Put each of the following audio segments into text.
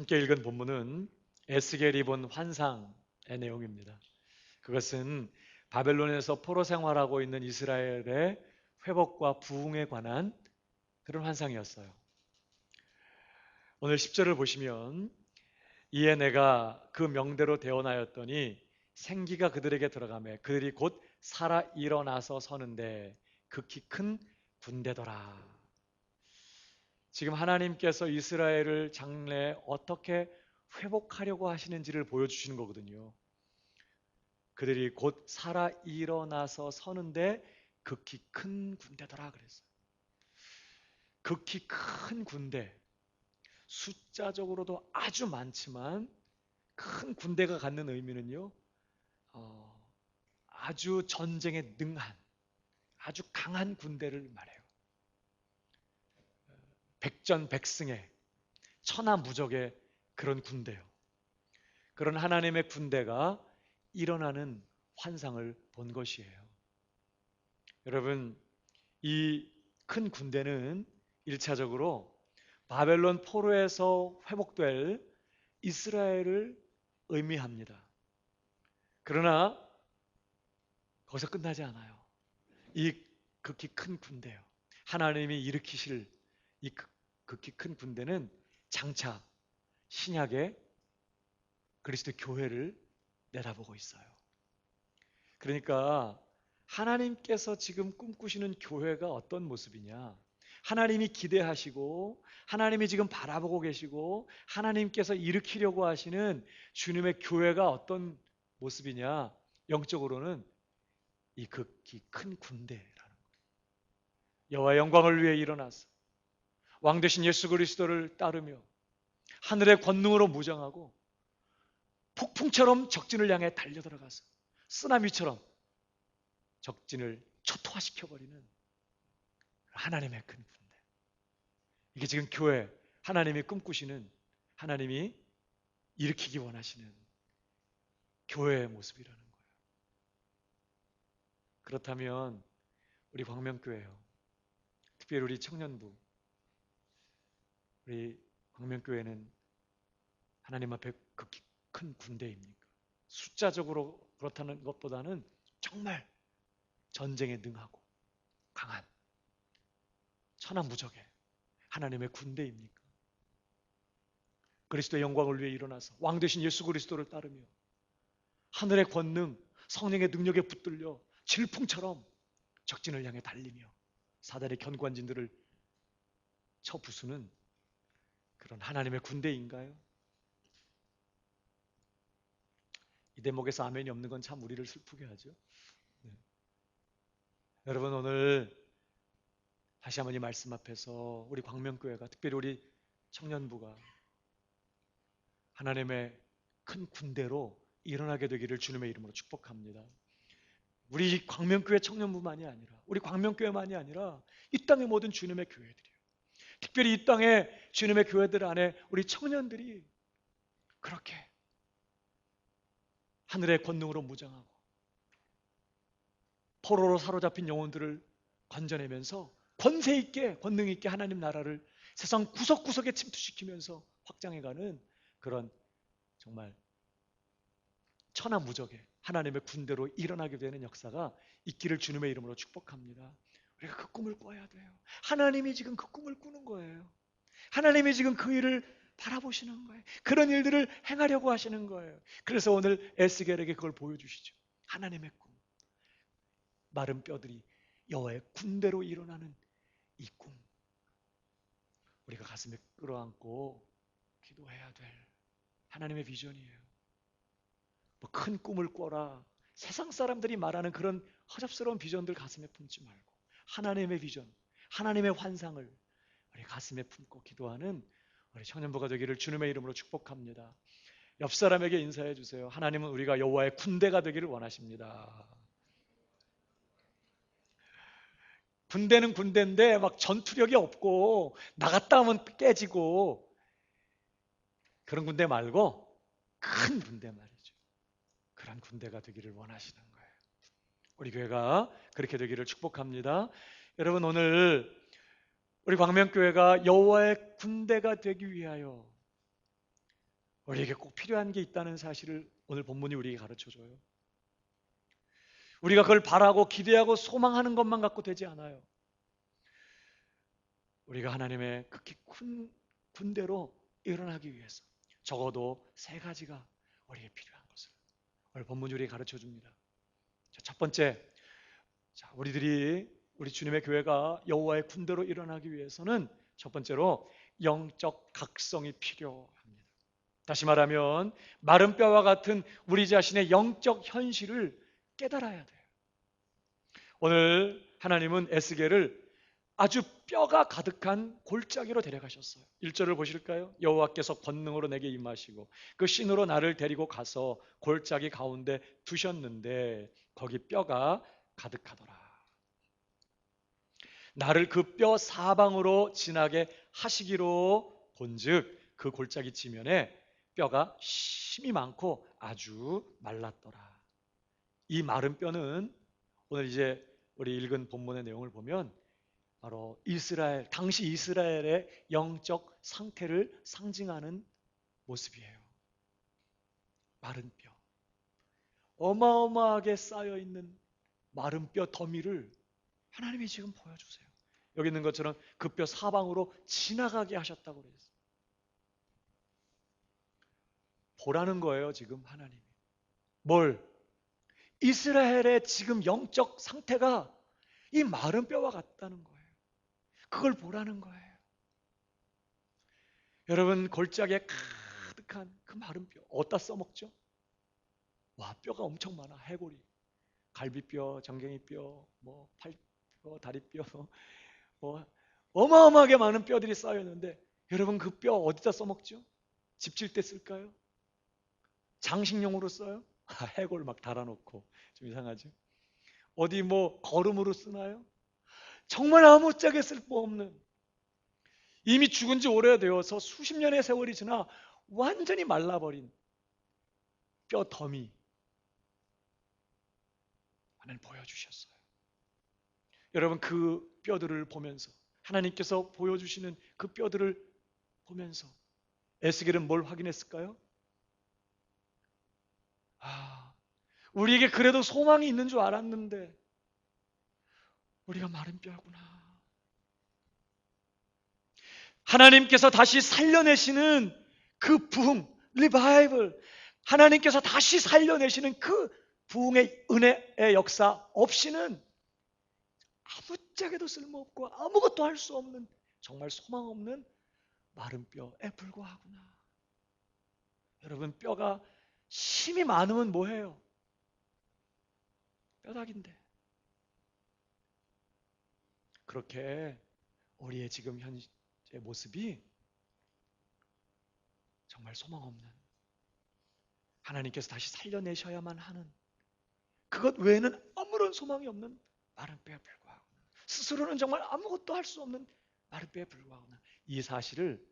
함께 읽은 본문은 에스겔이 본 환상의 내용입니다. 그것은 바벨론에서 포로 생활하고 있는 이스라엘의 회복과 부흥에 관한 그런 환상이었어요. 오늘 10절을 보시면 이에 내가 그 명대로 대언하였더니 생기가 그들에게 들어가매 그들이 곧 살아 일어나서 서는데 극히 큰 군대더라. 지금 하나님께서 이스라엘을 장래 어떻게 회복하려고 하시는지를 보여주시는 거거든요. 그들이 곧 살아 일어나서 서는데 극히 큰 군대더라 그랬어요. 극히 큰 군대, 숫자적으로도 아주 많지만 큰 군대가 갖는 의미는요, 아주 전쟁에 능한, 아주 강한 군대를 말해요. 백전백승의 천하무적의 그런 군대요. 그런 하나님의 군대가 일어나는 환상을 본 것이에요. 여러분, 이 큰 군대는 1차적으로 바벨론 포로에서 회복될 이스라엘을 의미합니다. 그러나 거기서 끝나지 않아요. 이 극히 큰 군대요. 하나님이 일으키실 이 극히 큰 군대는 장차 신약의 그리스도 교회를 내다보고 있어요. 그러니까 하나님께서 지금 꿈꾸시는 교회가 어떤 모습이냐? 하나님이 기대하시고 하나님이 지금 바라보고 계시고 하나님께서 일으키려고 하시는 주님의 교회가 어떤 모습이냐? 영적으로는 이 극히 큰 군대라는 거예요. 여호와의 영광을 위해 일어나서 왕 되신 예수 그리스도를 따르며 하늘의 권능으로 무장하고 폭풍처럼 적진을 향해 달려들어가서 쓰나미처럼 적진을 초토화시켜버리는 하나님의 큰 군대. 이게 지금 교회, 하나님이 꿈꾸시는, 하나님이 일으키기 원하시는 교회의 모습이라는 거예요. 그렇다면 우리 광명교회요, 특별히 우리 청년부, 우리 광명교회는 하나님 앞에 극히 큰 군대입니까? 숫자적으로 그렇다는 것보다는 정말 전쟁에 능하고 강한 천하무적의 하나님의 군대입니까? 그리스도의 영광을 위해 일어나서 왕 되신 예수 그리스도를 따르며 하늘의 권능, 성령의 능력에 붙들려 질풍처럼 적진을 향해 달리며 사단의 견고한진들을 쳐 부수는 그런 하나님의 군대인가요? 이 대목에서 아멘이 없는 건 참 우리를 슬프게 하죠. 네. 여러분, 오늘 다시 한번 이 말씀 앞에서 우리 광명교회가, 특별히 우리 청년부가 하나님의 큰 군대로 일어나게 되기를 주님의 이름으로 축복합니다. 우리 광명교회 청년부만이 아니라, 우리 광명교회만이 아니라 이 땅의 모든 주님의 교회들이요, 특별히 이 땅의 주님의 교회들 안에 우리 청년들이 그렇게 하늘의 권능으로 무장하고 포로로 사로잡힌 영혼들을 건져내면서 권세 있게, 권능 있게 하나님 나라를 세상 구석구석에 침투시키면서 확장해가는 그런 정말 천하무적의 하나님의 군대로 일어나게 되는 역사가 있기를 주님의 이름으로 축복합니다. 우리가 그 꿈을 꿔야 돼요. 하나님이 지금 그 꿈을 꾸는 거예요. 하나님이 지금 그 일을 바라보시는 거예요. 그런 일들을 행하려고 하시는 거예요. 그래서 오늘 에스겔에게 그걸 보여주시죠. 하나님의 꿈, 마른 뼈들이 여호와의 군대로 일어나는 이 꿈, 우리가 가슴에 끌어안고 기도해야 될 하나님의 비전이에요. 뭐 큰 꿈을 꿔라, 세상 사람들이 말하는 그런 허접스러운 비전들 가슴에 품지 말고 하나님의 비전, 하나님의 환상을 우리 가슴에 품고 기도하는 우리 청년부가 되기를 주님의 이름으로 축복합니다. 옆 사람에게 인사해 주세요. 하나님은 우리가 여호와의 군대가 되기를 원하십니다. 군대는 군대인데 막 전투력이 없고 나갔다 오면 깨지고 그런 군대 말고 큰 군대 말이죠. 그런 군대가 되기를 원하시는 거예요. 우리 교회가 그렇게 되기를 축복합니다. 여러분, 오늘 우리 광명교회가 여호와의 군대가 되기 위하여 우리에게 꼭 필요한 게 있다는 사실을 오늘 본문이 우리에게 가르쳐줘요. 우리가 그걸 바라고 기대하고 소망하는 것만 갖고 되지 않아요. 우리가 하나님의 극히 큰 군대로 일어나기 위해서 적어도 세 가지가 우리에게 필요한 것을 오늘 본문이 우리에게 가르쳐줍니다. 첫 번째, 우리 주님의 교회가 여호와의 군대로 일어나기 위해서는 첫 번째로 영적 각성이 필요합니다. 다시 말하면 마른 뼈와 같은 우리 자신의 영적 현실을 깨달아야 돼요. 오늘 하나님은 에스겔을 아주 뼈가 가득한 골짜기로 데려가셨어요. 1절을 보실까요? 여호와께서 권능으로 내게 임하시고 그 신으로 나를 데리고 가서 골짜기 가운데 두셨는데 거기 뼈가 가득하더라. 나를 그 뼈 사방으로 지나게 하시기로 본즉 그 골짜기 지면에 뼈가 심이 많고 아주 말랐더라. 이 마른 뼈는 오늘 이제 우리 읽은 본문의 내용을 보면 바로 당시 이스라엘의 영적 상태를 상징하는 모습이에요. 마른 뼈, 어마어마하게 쌓여있는 마른 뼈 더미를 하나님이 지금 보여주세요. 여기 있는 것처럼 그 뼈 사방으로 지나가게 하셨다고 그랬어요. 보라는 거예요, 지금 하나님이. 뭘? 이스라엘의 지금 영적 상태가 이 마른 뼈와 같다는 거예요. 그걸 보라는 거예요. 여러분, 골짜기에 가득한 그 마른 뼈 어디다 써먹죠? 와, 뼈가 엄청 많아. 해골이, 갈비뼈, 정갱이뼈, 뭐 팔뼈, 다리뼈, 뭐 어마어마하게 많은 뼈들이 쌓여 있는데 여러분, 그 뼈 어디다 써먹죠? 집 질 때 쓸까요? 장식용으로 써요? 해골 막 달아놓고 좀 이상하죠? 어디 뭐 거름으로 쓰나요? 정말 아무짝에 쓸모없는, 이미 죽은 지 오래되어서 수십 년의 세월이 지나 완전히 말라버린 뼈 더미 하나님 보여주셨어요. 여러분, 그 뼈들을 보면서, 하나님께서 보여주시는 그 뼈들을 보면서 에스겔은 뭘 확인했을까요? 우리에게 그래도 소망이 있는 줄 알았는데 우리가 마른 뼈구나. 하나님께서 다시 살려내시는 그 부흥, 리바이벌, 하나님께서 다시 살려내시는 그 부흥의 은혜의 역사 없이는 아무짝에도 쓸모없고 아무것도 할 수 없는, 정말 소망 없는 마른 뼈에 불과하구나. 여러분, 뼈가 힘이 많으면 뭐해요? 뼈다귀인데. 그렇게 우리의 지금 현재 모습이 정말 소망 없는, 하나님께서 다시 살려내셔야만 하는, 그것 외에는 아무런 소망이 없는 마른 뼈에 불과하구나. 스스로는 정말 아무것도 할 수 없는 마른 뼈에 불과하구나. 이 사실을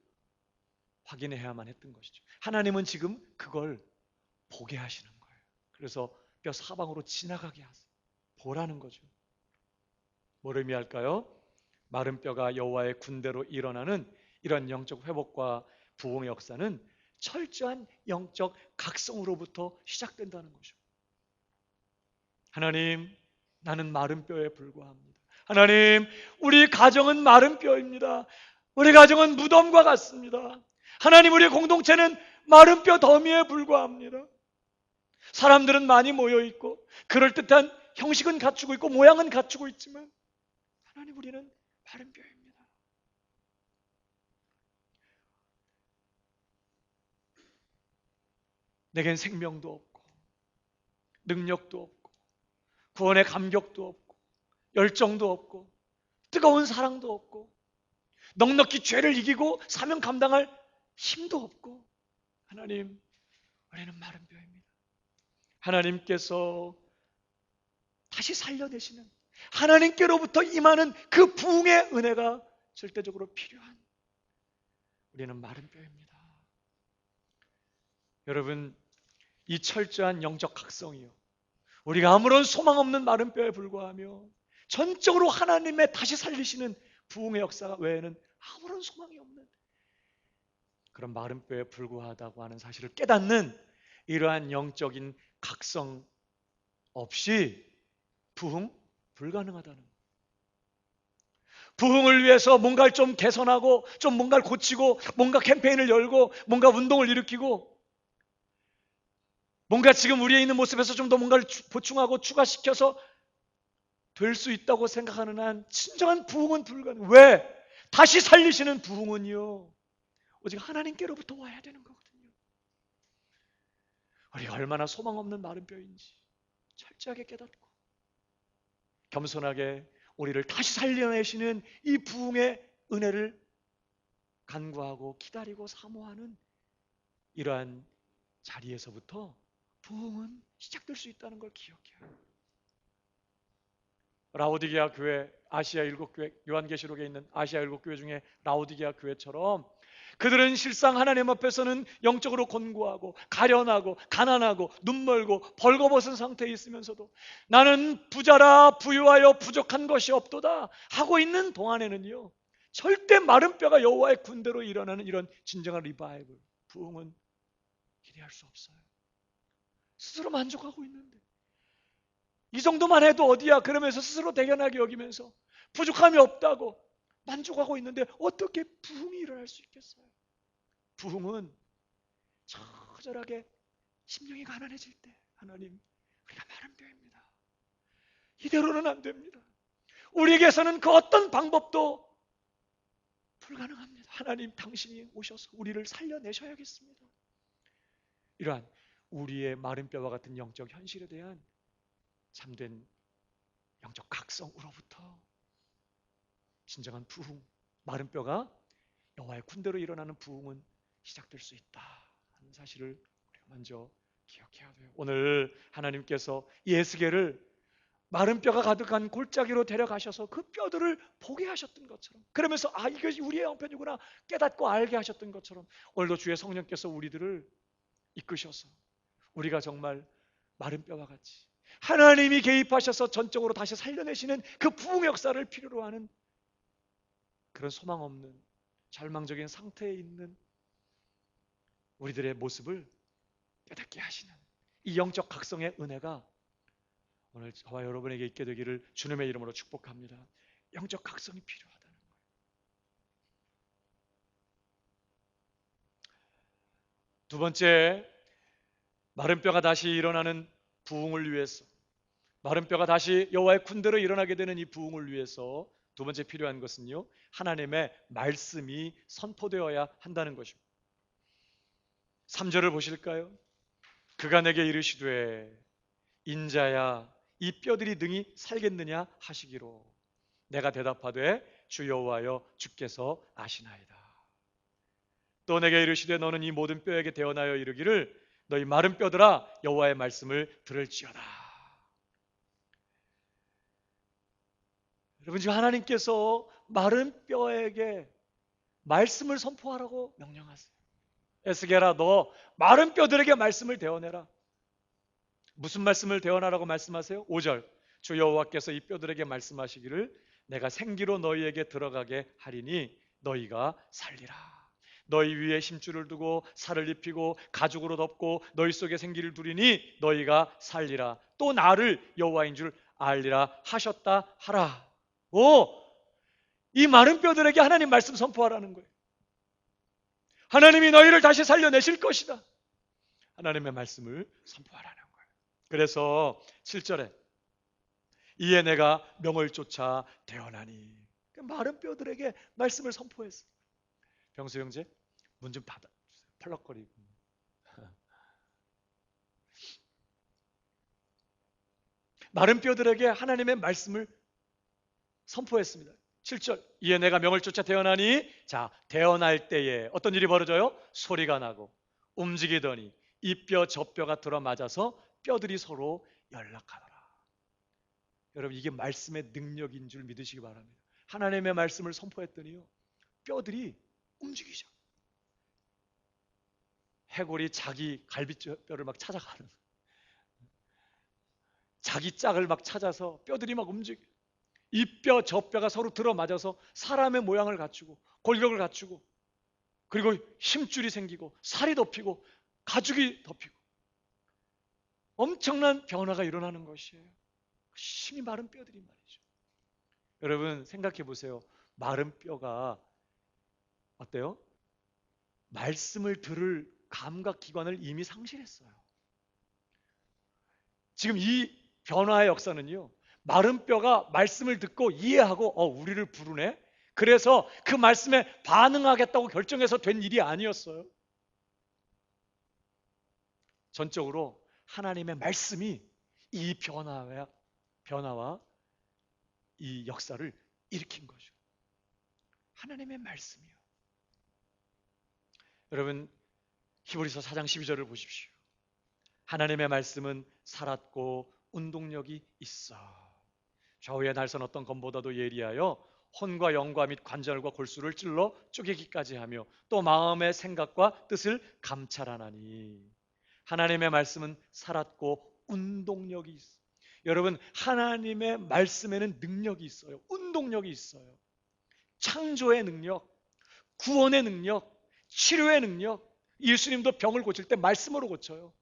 확인해야만 했던 것이죠. 하나님은 지금 그걸 보게 하시는 거예요. 그래서 뼈 사방으로 지나가게 하세요. 보라는 거죠. 뭘 의미할까요? 마른 뼈가 여호와의 군대로 일어나는 이런 영적 회복과 부흥의 역사는 철저한 영적 각성으로부터 시작된다는 거죠. 하나님, 나는 마른 뼈에 불과합니다. 하나님, 우리 가정은 마른 뼈입니다. 우리 가정은 무덤과 같습니다. 하나님, 우리 공동체는 마른 뼈 더미에 불과합니다. 사람들은 많이 모여있고 그럴듯한 형식은 갖추고 있고 모양은 갖추고 있지만 하나님, 우리는 마른 뼈입니다. 내겐 생명도 없고 능력도 없고 구원의 감격도 없고 열정도 없고 뜨거운 사랑도 없고 넉넉히 죄를 이기고 사명 감당할 힘도 없고, 하나님, 우리는 마른 뼈입니다. 하나님께서 다시 살려내시는, 하나님께로부터 임하는 그 부흥의 은혜가 절대적으로 필요한 우리는 마른 뼈입니다. 여러분, 이 철저한 영적 각성이요, 우리가 아무런 소망 없는 마른 뼈에 불과하며 전적으로 하나님의 다시 살리시는 부흥의 역사 외에는 아무런 소망이 없는 그런 마른 뼈에 불과하다고 하는 사실을 깨닫는 이러한 영적인 각성 없이 부흥 불가능하다는 거예요. 부흥을 위해서 뭔가를 좀 개선하고 좀 뭔가를 고치고 뭔가 캠페인을 열고 뭔가 운동을 일으키고 뭔가 지금 우리의 있는 모습에서 좀 더 뭔가를 보충하고 추가시켜서 될 수 있다고 생각하는 한 진정한 부흥은 불가능. 왜? 다시 살리시는 부흥은요, 오직 하나님께로부터 와야 되는 거거든요. 우리가 얼마나 소망 없는 마른 뼈인지 철저하게 깨닫고 겸손하게 우리를 다시 살려내시는 이 부흥의 은혜를 간구하고 기다리고 사모하는 이러한 자리에서부터 부흥은 시작될 수 있다는 걸 기억해야 해요. 라오디게아 교회, 아시아 일곱 교회, 요한계시록에 있는 아시아 일곱 교회 중에 라오디게아 교회처럼 그들은 실상 하나님 앞에서는 영적으로 곤고하고 가련하고 가난하고 눈멀고 벌거벗은 상태에 있으면서도 나는 부자라 부유하여 부족한 것이 없도다 하고 있는 동안에는요, 절대 마른 뼈가 여호와의 군대로 일어나는 이런 진정한 리바이벌, 부흥은 기대할 수 없어요. 스스로 만족하고 있는데 이 정도만 해도 어디야 그러면서 스스로 대견하게 여기면서 부족함이 없다고 만족하고 있는데 어떻게 부흥이 일어날 수 있겠어요? 부흥은 처절하게 심령이 가난해질 때 하나님, 우리가 마른 뼈입니다. 이대로는 안 됩니다. 우리에게서는 그 어떤 방법도 불가능합니다. 하나님, 당신이 오셔서 우리를 살려내셔야겠습니다. 이러한 우리의 마른 뼈와 같은 영적 현실에 대한 참된 영적 각성으로부터 진정한 부흥, 마른 뼈가 여호와의 군대로 일어나는 부흥은 시작될 수 있다 하는 사실을 우리가 먼저 기억해야 돼요. 오늘 하나님께서 이 에스겔을 마른 뼈가 가득한 골짜기로 데려가셔서 그 뼈들을 보게 하셨던 것처럼, 그러면서 아, 이것이 우리의 형편이구나 깨닫고 알게 하셨던 것처럼 오늘도 주의 성령께서 우리들을 이끄셔서 우리가 정말 마른 뼈와 같이 하나님이 개입하셔서 전적으로 다시 살려내시는 그 부흥 역사를 필요로 하는 그런 소망 없는 절망적인 상태에 있는 우리들의 모습을 깨닫게 하시는 이 영적 각성의 은혜가 오늘 저와 여러분에게 있게 되기를 주님의 이름으로 축복합니다. 영적 각성이 필요하다는 거예요. 두 번째, 마른 뼈가 다시 일어나는 부흥을 위해서, 마른 뼈가 다시 여호와의 군대로 일어나게 되는 이 부흥을 위해서 두 번째 필요한 것은요, 하나님의 말씀이 선포되어야 한다는 것입니다. 3절을 보실까요? 그가 내게 이르시되 인자야 이 뼈들이 능히 살겠느냐 하시기로 내가 대답하되 주 여호와여 주께서 아시나이다. 또 내게 이르시되 너는 이 모든 뼈에게 대언하여 이르기를 너희 마른 뼈들아 여호와의 말씀을 들을지어다. 여러분, 지금 하나님께서 마른 뼈에게 말씀을 선포하라고 명령하세요. 에스겔아, 너 마른 뼈들에게 말씀을 대언해라. 무슨 말씀을 대언하라고 말씀하세요? 5절, 주 여호와께서 이 뼈들에게 말씀하시기를 내가 생기로 너희에게 들어가게 하리니 너희가 살리라. 너희 위에 힘줄을 두고 살을 입히고 가죽으로 덮고 너희 속에 생기를 두리니 너희가 살리라. 또 나를 여호와인 줄 알리라 하셨다 하라. 오, 이 마른 뼈들에게 하나님 말씀 선포하라는 거예요. 하나님이 너희를 다시 살려내실 것이다. 하나님의 말씀을 선포하라는 거예요. 그래서 7절에 이에 내가 명을 쫓아 대언하니, 마른 뼈들에게 말씀을 선포했어. 병수 형제, 문 좀 닫아 주세요. 펄럭거리고. 마른 뼈들에게 하나님의 말씀을 선포했습니다. 7절, 이에 내가 명을 쫓아 대언하니, 자, 대언할 때에 어떤 일이 벌어져요? 소리가 나고 움직이더니 이 뼈 저 뼈가 들어맞아서 뼈들이 서로 연락하더라. 여러분, 이게 말씀의 능력인 줄 믿으시기 바랍니다. 하나님의 말씀을 선포했더니요, 뼈들이 움직이죠. 해골이 자기 갈비뼈를 막 찾아가는, 자기 짝을 막 찾아서 뼈들이 막 움직여. 이 뼈 저 뼈가 서로 들어맞아서 사람의 모양을 갖추고 골격을 갖추고 그리고 힘줄이 생기고 살이 덮이고 가죽이 덮이고 엄청난 변화가 일어나는 것이에요. 힘이 마른 뼈들이 말이죠. 여러분 생각해 보세요. 마른 뼈가 어때요? 말씀을 들을 감각 기관을 이미 상실했어요. 지금 이 변화의 역사는요, 마른 뼈가 말씀을 듣고 이해하고 우리를 부르네? 그래서 그 말씀에 반응하겠다고 결정해서 된 일이 아니었어요. 전적으로 하나님의 말씀이 이 변화와 이 역사를 일으킨 거죠. 하나님의 말씀이요. 여러분 히브리서 4장 12절을 보십시오. 하나님의 말씀은 살았고 운동력이 있어 좌우의 날선 어떤 검보다도 예리하여 혼과 영과 및 관절과 골수를 찔러 쪼개기까지 하며 또 마음의 생각과 뜻을 감찰하나니. 하나님의 말씀은 살았고 운동력이 있어. 여러분 하나님의 말씀에는 능력이 있어요. 운동력이 있어요. 창조의 능력, 구원의 능력, 치료의 능력. 예수님도 병을 고칠 때 말씀으로 고쳐요.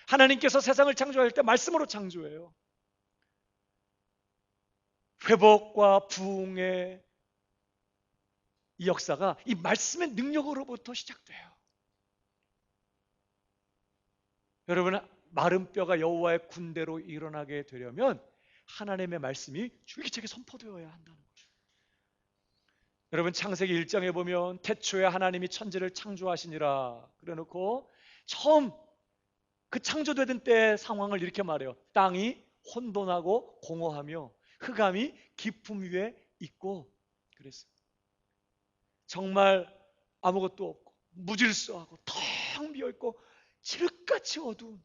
하나님께서 세상을 창조할 때 말씀으로 창조해요. 회복과 부흥의 이 역사가 이 말씀의 능력으로부터 시작돼요. 여러분 마른 뼈가 여호와의 군대로 일어나게 되려면 하나님의 말씀이 줄기차게 선포되어야 한다는 거죠. 여러분 창세기 1장에 보면 태초에 하나님이 천지를 창조하시니라 그래놓고 처음 그 창조되던 때의 상황을 이렇게 말해요. 땅이 혼돈하고 공허하며 흑암이 깊음 위에 있고 그랬어요. 정말 아무것도 없고 무질서하고 텅 비어있고 칠흑같이 어두운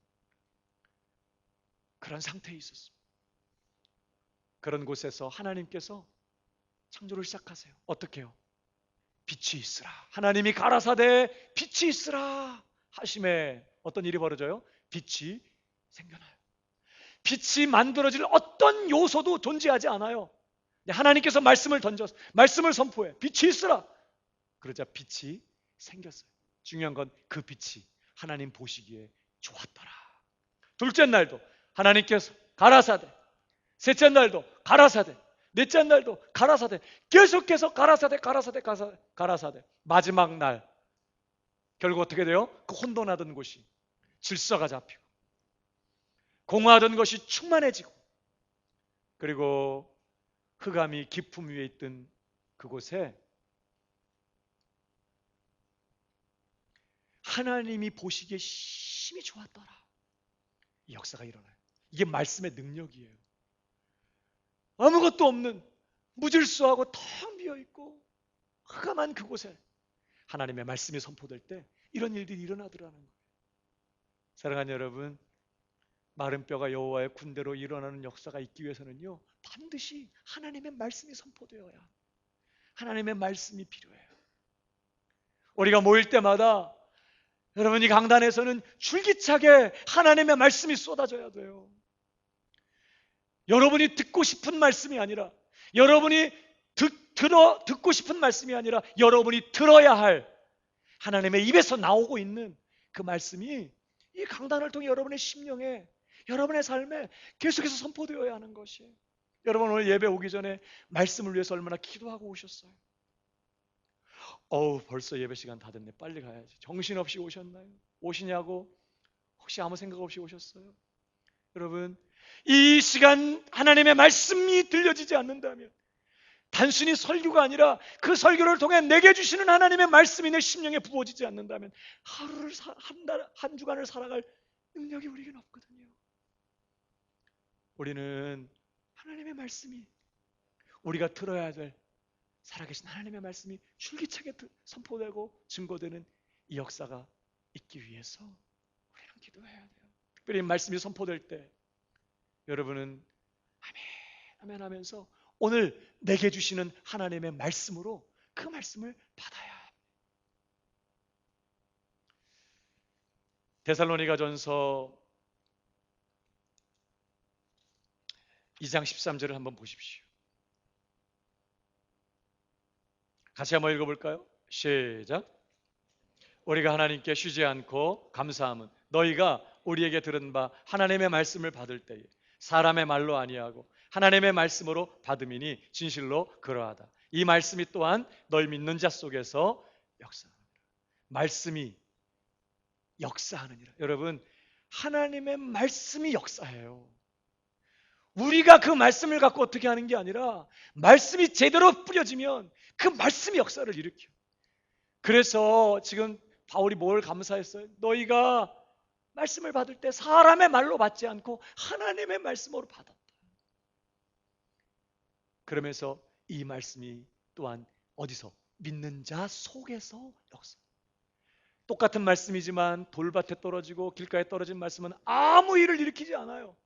그런 상태에 있었습니다. 그런 곳에서 하나님께서 창조를 시작하세요. 어떻게 해요? 빛이 있으라. 하나님이 가라사대 빛이 있으라 하심에 어떤 일이 벌어져요? 빛이 생겨나요. 빛이 만들어질 어떤 요소도 존재하지 않아요. 하나님께서 말씀을 던져서 말씀을 선포해. 빛이 있으라. 그러자 빛이 생겼어요. 중요한 건 그 빛이 하나님 보시기에 좋았더라. 둘째 날도 하나님께서 가라사대, 셋째 날도 가라사대, 넷째 날도 가라사대, 계속해서 가라사대, 가라사대, 가라사대. 마지막 날 결국 어떻게 돼요? 그 혼돈하던 곳이 질서가 잡히고 공허하던 것이 충만해지고 그리고 흑암이 깊음 위에 있던 그곳에 하나님이 보시기에 심히 좋았더라. 이 역사가 일어나요. 이게 말씀의 능력이에요. 아무것도 없는 무질서하고 텅 비어있고 흑암한 그곳에 하나님의 말씀이 선포될 때 이런 일들이 일어나더라는 거예요. 사랑하는 여러분, 마른 뼈가 여호와의 군대로 일어나는 역사가 있기 위해서는요, 반드시 하나님의 말씀이 선포되어야 합니다. 하나님의 말씀이 필요해요. 우리가 모일 때마다 여러분이 강단에서는 줄기차게 하나님의 말씀이 쏟아져야 돼요. 여러분이 듣고 싶은 말씀이 아니라 여러분이 듣고 싶은 말씀이 아니라 여러분이 들어야 할 하나님의 입에서 나오고 있는 그 말씀이 이 강단을 통해 여러분의 심령에 여러분의 삶에 계속해서 선포되어야 하는 것이에요. 여러분 오늘 예배 오기 전에 말씀을 위해서 얼마나 기도하고 오셨어요? 벌써 예배 시간 다 됐네. 빨리 가야지. 정신없이 오셨나요? 오시냐고? 혹시 아무 생각 없이 오셨어요? 여러분 이 시간 하나님의 말씀이 들려지지 않는다면 단순히 설교가 아니라 그 설교를 통해 내게 주시는 하나님의 말씀이 내 심령에 부어지지 않는다면 하루를 한 주간을 살아갈 능력이 우리에게는 없거든요. 우리는 하나님의 말씀이 우리가 들어야 될 살아계신 하나님의 말씀이 줄기차게 선포되고 증거되는 이 역사가 있기 위해서 우리는 기도해야 돼요. 특별히 말씀이 선포될 때 여러분은 아멘 아멘 하면서 오늘 내게 주시는 하나님의 말씀으로 그 말씀을 받아야 합니다. 데살로니가전서 2장 13절을 한번 보십시오. 같이 한번 읽어볼까요? 시작. 우리가 하나님께 쉬지 않고 감사함은 너희가 우리에게 들은 바 하나님의 말씀을 받을 때에 사람의 말로 아니하고 하나님의 말씀으로 받음이니 진실로 그러하다. 이 말씀이 또한 널 믿는 자 속에서 역사하느니라. 말씀이 역사하느니라. 여러분, 하나님의 말씀이 역사해요. 우리가 그 말씀을 갖고 어떻게 하는 게 아니라 말씀이 제대로 뿌려지면 그 말씀이 역사를 일으켜요. 그래서 지금 바울이 뭘 감사했어요? 너희가 말씀을 받을 때 사람의 말로 받지 않고 하나님의 말씀으로 받았다. 그러면서 이 말씀이 또한 어디서? 믿는 자 속에서 역사. 똑같은 말씀이지만 돌밭에 떨어지고 길가에 떨어진 말씀은 아무 일을 일으키지 않아요.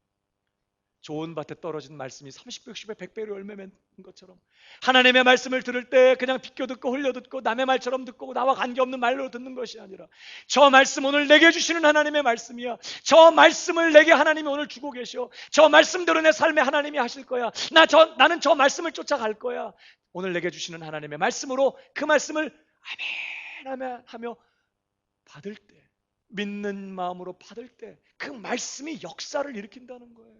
좋은 밭에 떨어진 말씀이 30배, 60배, 100배로 열매 맺는 것처럼 하나님의 말씀을 들을 때 그냥 비껴 듣고 흘려 듣고 남의 말처럼 듣고 나와 관계없는 말로 듣는 것이 아니라 저 말씀 오늘 내게 주시는 하나님의 말씀이야. 저 말씀을 내게 하나님이 오늘 주고 계셔. 저 말씀대로 내 삶에 하나님이 하실 거야. 나는 저 말씀을 쫓아갈 거야. 오늘 내게 주시는 하나님의 말씀으로 그 말씀을 아멘 아멘 하며 받을 때, 믿는 마음으로 받을 때 그 말씀이 역사를 일으킨다는 거예요.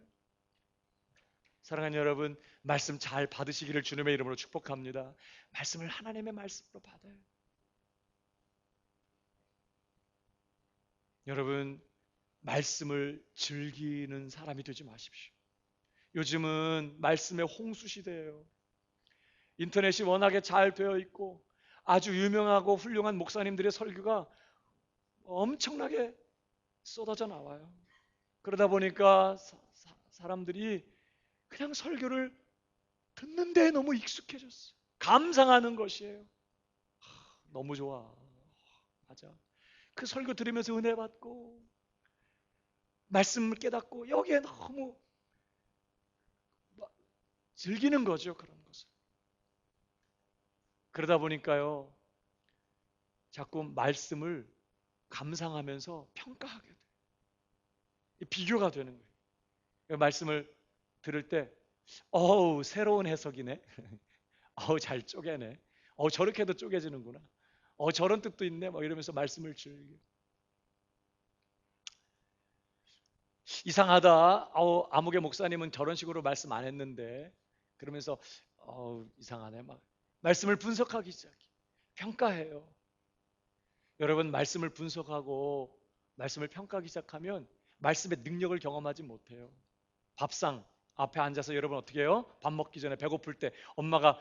사랑하는 여러분, 말씀 잘 받으시기를 주님의 이름으로 축복합니다. 말씀을 하나님의 말씀으로 받아요. 여러분, 말씀을 즐기는 사람이 되지 마십시오. 요즘은 말씀의 홍수 시대예요. 인터넷이 워낙에 잘 되어 있고 아주 유명하고 훌륭한 목사님들의 설교가 엄청나게 쏟아져 나와요. 그러다 보니까 사람들이 그냥 설교를 듣는데 너무 익숙해졌어요. 감상하는 것이에요. 너무 좋아. 맞아. 그 설교 들으면서 은혜 받고 말씀을 깨닫고 여기에 너무 즐기는 거죠. 그런 것을. 그러다 보니까요. 자꾸 말씀을 감상하면서 평가하게 돼요. 비교가 되는 거예요. 말씀을 들을 때 어우 새로운 해석이네. 어우 잘 쪼개네. 저렇게도 쪼개지는구나. 저런 뜻도 있네. 막 이러면서 말씀을 즐겨. 이상하다. 아무개 목사님은 저런 식으로 말씀 안 했는데 그러면서 이상하네. 막 말씀을 분석하기 시작해. 평가해요. 여러분 말씀을 분석하고 말씀을 평가하기 시작하면 말씀의 능력을 경험하지 못해요. 밥상 앞에 앉아서 여러분 어떻게 해요? 밥 먹기 전에 배고플 때 엄마가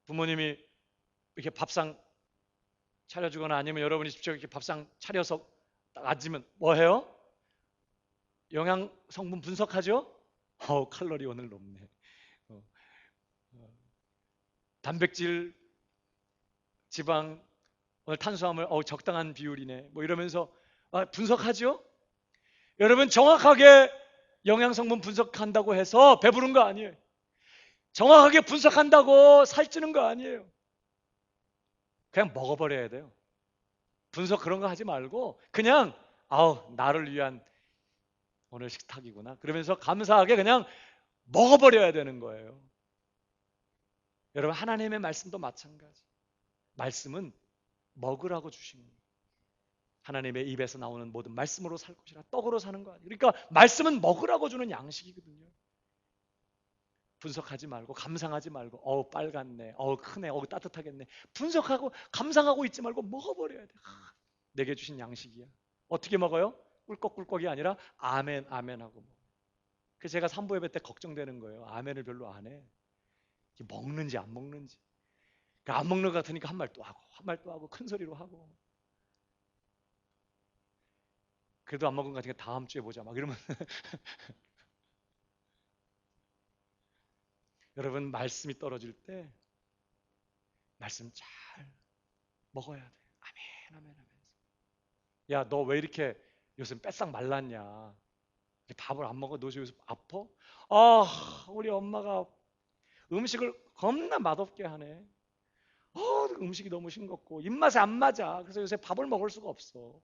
부모님이 이렇게 밥상 차려주거나 아니면 여러분이 직접 이렇게 밥상 차려서 딱 앉으면 뭐 해요? 영양 성분 분석하죠? 칼로리 오늘 높네. 단백질, 지방, 오늘 탄수화물 적당한 비율이네. 뭐 이러면서 분석하죠? 여러분 정확하게 영양 성분 분석한다고 해서 배부른 거 아니에요. 정확하게 분석한다고 살찌는 거 아니에요. 그냥 먹어버려야 돼요. 분석 그런 거 하지 말고 그냥 나를 위한 오늘 식탁이구나. 그러면서 감사하게 그냥 먹어버려야 되는 거예요. 여러분 하나님의 말씀도 마찬가지. 말씀은 먹으라고 주신 거예요. 하나님의 입에서 나오는 모든 말씀으로 살 것이라 떡으로 사는 거 아니에요. 그러니까 말씀은 먹으라고 주는 양식이거든요. 분석하지 말고 감상하지 말고 빨갛네, 크네, 따뜻하겠네. 분석하고 감상하고 있지 말고 먹어버려야 돼. 내게 주신 양식이야. 어떻게 먹어요? 꿀꺽꿀꺽이 아니라 아멘 아멘 하고 먹어요. 그래서 제가 산부 예배 때 걱정되는 거예요. 아멘을 별로 안 해. 먹는지 안 먹는지. 그러니까 안 먹는 것 같으니까 한 말 또 하고 한 말 또 하고 큰 소리로 하고. 그래도 안 먹은 것 같으니까 다음 주에 보자 막 이러면 여러분 말씀이 떨어질 때 말씀 잘 먹어야 돼. 아멘 아멘 하면서. 야 너 왜 이렇게 요즘 뺏싹 말랐냐. 밥을 안 먹어? 너 요즘 아파? 우리 엄마가 음식을 겁나 맛없게 하네. 음식이 너무 싱겁고 입맛에 안 맞아. 그래서 요새 밥을 먹을 수가 없어.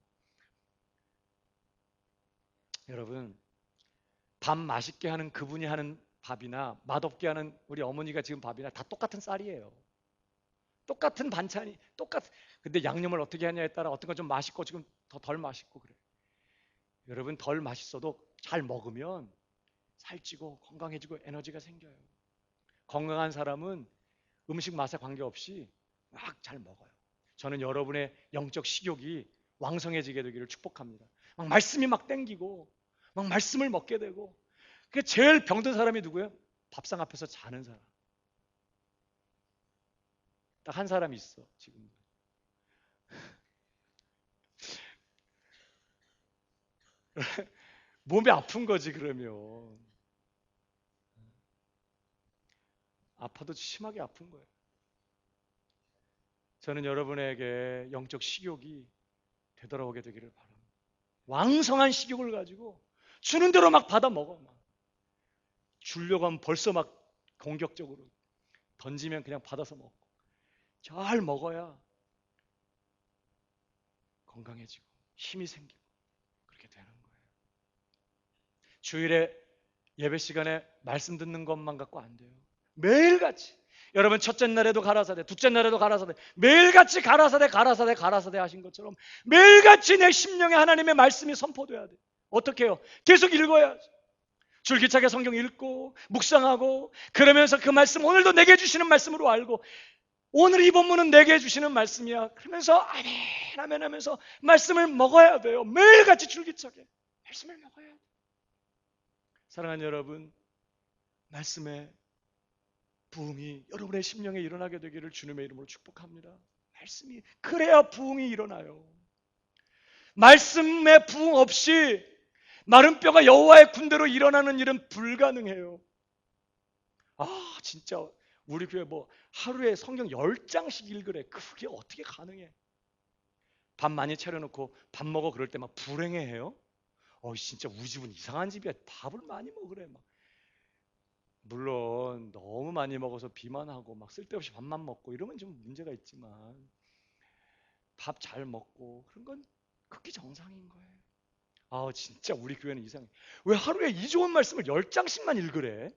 여러분 밥 맛있게 하는 그분이 하는 밥이나 맛없게 하는 우리 어머니가 지금 밥이나 다 똑같은 쌀이에요. 똑같은 반찬이 근데 양념을 어떻게 하냐에 따라 어떤 건 좀 맛있고 지금 더 덜 맛있고 그래요. 여러분, 덜 맛있어도 잘 먹으면 살찌고 건강해지고 에너지가 생겨요. 건강한 사람은 음식 맛에 관계없이 막 잘 먹어요. 저는 여러분의 영적 식욕이 왕성해지게 되기를 축복합니다. 막 말씀이 막 땡기고 막 말씀을 먹게 되고. 그 제일 병든 사람이 누구예요? 밥상 앞에서 자는 사람. 딱 한 사람 있어 지금. 몸이 아픈 거지 그러면. 아파도 심하게 아픈 거예요. 저는 여러분에게 영적 식욕이 되돌아오게 되기를 바랍니다. 왕성한 식욕을 가지고 주는 대로 막 받아 먹어. 막. 주려고 하면 벌써 막 공격적으로 던지면 그냥 받아서 먹고. 잘 먹어야 건강해지고 힘이 생기고 그렇게 되는 거예요. 주일에 예배 시간에 말씀 듣는 것만 갖고 안 돼요. 매일같이. 여러분 첫째 날에도 가라사대, 둘째 날에도 가라사대, 매일같이 가라사대 하신 것처럼 매일같이 내 심령에 하나님의 말씀이 선포돼야 돼요. 어떻게 해요? 계속 읽어야죠. 줄기차게 성경 읽고 묵상하고 그러면서 그 말씀 오늘도 내게 주시는 말씀으로 알고 오늘 이 본문은 내게 주시는 말씀이야. 그러면서 아멘 아멘 하면서 말씀을 먹어야 돼요. 매일같이 줄기차게 말씀을 먹어야 돼요. 사랑하는 여러분, 말씀의 부흥이 여러분의 심령에 일어나게 되기를 주님의 이름으로 축복합니다. 말씀이 그래야 부흥이 일어나요. 말씀의 부흥 없이 마른 뼈가 여호와의 군대로 일어나는 일은 불가능해요. 아 진짜 우리 교회 뭐 하루에 성경 10장씩 읽으래. 그게 어떻게 가능해? 밥 많이 차려놓고 밥 먹어 그럴 때 막 불행해해요. 진짜 우리 집은 이상한 집이야. 밥을 많이 먹으래 막. 물론 너무 많이 먹어서 비만하고 막 쓸데없이 밥만 먹고 이러면 좀 문제가 있지만 밥 잘 먹고 그런 건 극히 정상인 거예요. 진짜 우리 교회는 이상해. 왜 하루에 이 좋은 말씀을 10장씩만 읽으래?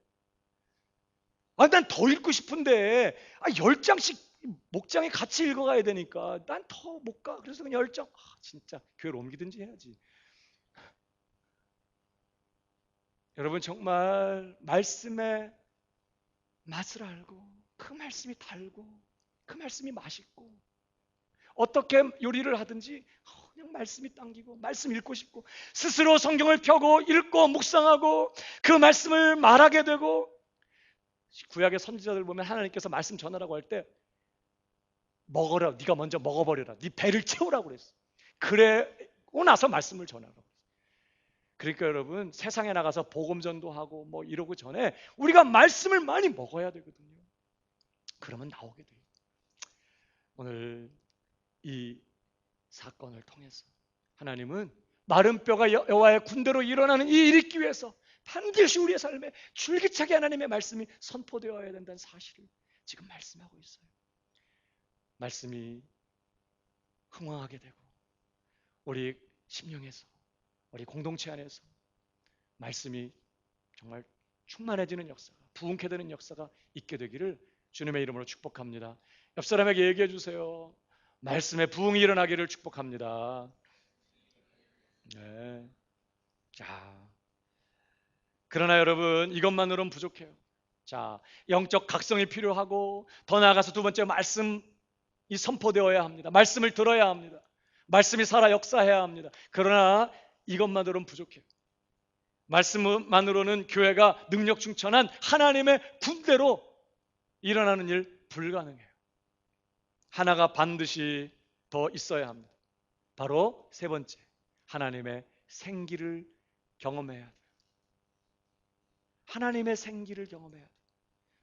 난 더 읽고 싶은데 10장씩 목장에 같이 읽어가야 되니까 난 더 못 가. 그래서 그냥 10장. 진짜 교회를 옮기든지 해야지. 여러분 정말 말씀의 맛을 알고 그 말씀이 달고 그 말씀이 맛있고 어떻게 요리를 하든지 그냥 말씀이 당기고 말씀 읽고 싶고 스스로 성경을 펴고 읽고 묵상하고 그 말씀을 말하게 되고 구약의 선지자들 보면 하나님께서 말씀 전하라고 할 때 먹어라. 네가 먼저 먹어버려라. 네 배를 채우라고 그랬어. 그래고 나서 말씀을 전하라고. 그러니까 여러분 세상에 나가서 복음전도 하고 뭐 이러고 전에 우리가 말씀을 많이 먹어야 되거든요. 그러면 나오게 돼요. 오늘 이 사건을 통해서 하나님은 마른 뼈가 여호와의 군대로 일어나는 이 일을 있기 위해서 반드시 우리의 삶에 줄기차게 하나님의 말씀이 선포되어야 된다는 사실을 지금 말씀하고 있어요. 말씀이 흥황하게 되고 우리 심령에서 우리 공동체 안에서 말씀이 정말 충만해지는 역사가 부흥케 되는 역사가 있게 되기를 주님의 이름으로 축복합니다. 옆 사람에게 얘기해 주세요. 말씀의 부흥이 일어나기를 축복합니다. 네. 자, 그러나 여러분 이것만으로는 부족해요. 자, 영적 각성이 필요하고 더 나아가서 두 번째 말씀이 선포되어야 합니다. 말씀을 들어야 합니다. 말씀이 살아 역사해야 합니다. 그러나 이것만으로는 부족해요. 말씀만으로는 교회가 능력 충천한 하나님의 군대로 일어나는 일 불가능해요. 하나가 반드시 더 있어야 합니다. 바로 세 번째, 하나님의 생기를 경험해야 돼요. 하나님의 생기를 경험해야 돼요.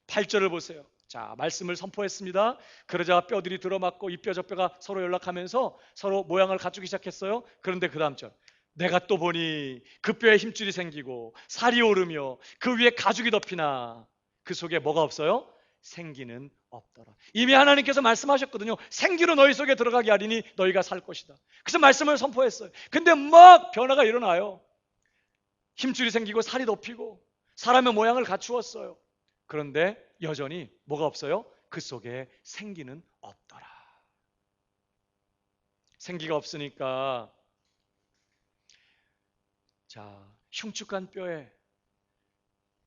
8절을 보세요. 자, 말씀을 선포했습니다. 그러자 뼈들이 들어맞고 이 뼈 저 뼈가 서로 연락하면서 서로 모양을 갖추기 시작했어요. 그런데 그 다음 절, 내가 또 보니 그 뼈에 힘줄이 생기고 살이 오르며 그 위에 가죽이 덮이나 그 속에 뭐가 없어요? 생기는 없더라. 이미 하나님께서 말씀하셨거든요. 생기로 너희 속에 들어가게 하리니 너희가 살 것이다. 그래서 말씀을 선포했어요. 근데 막 변화가 일어나요. 힘줄이 생기고 살이 덮이고 사람의 모양을 갖추었어요. 그런데 여전히 뭐가 없어요? 그 속에 생기는 없더라. 생기가 없으니까 자, 흉측한 뼈에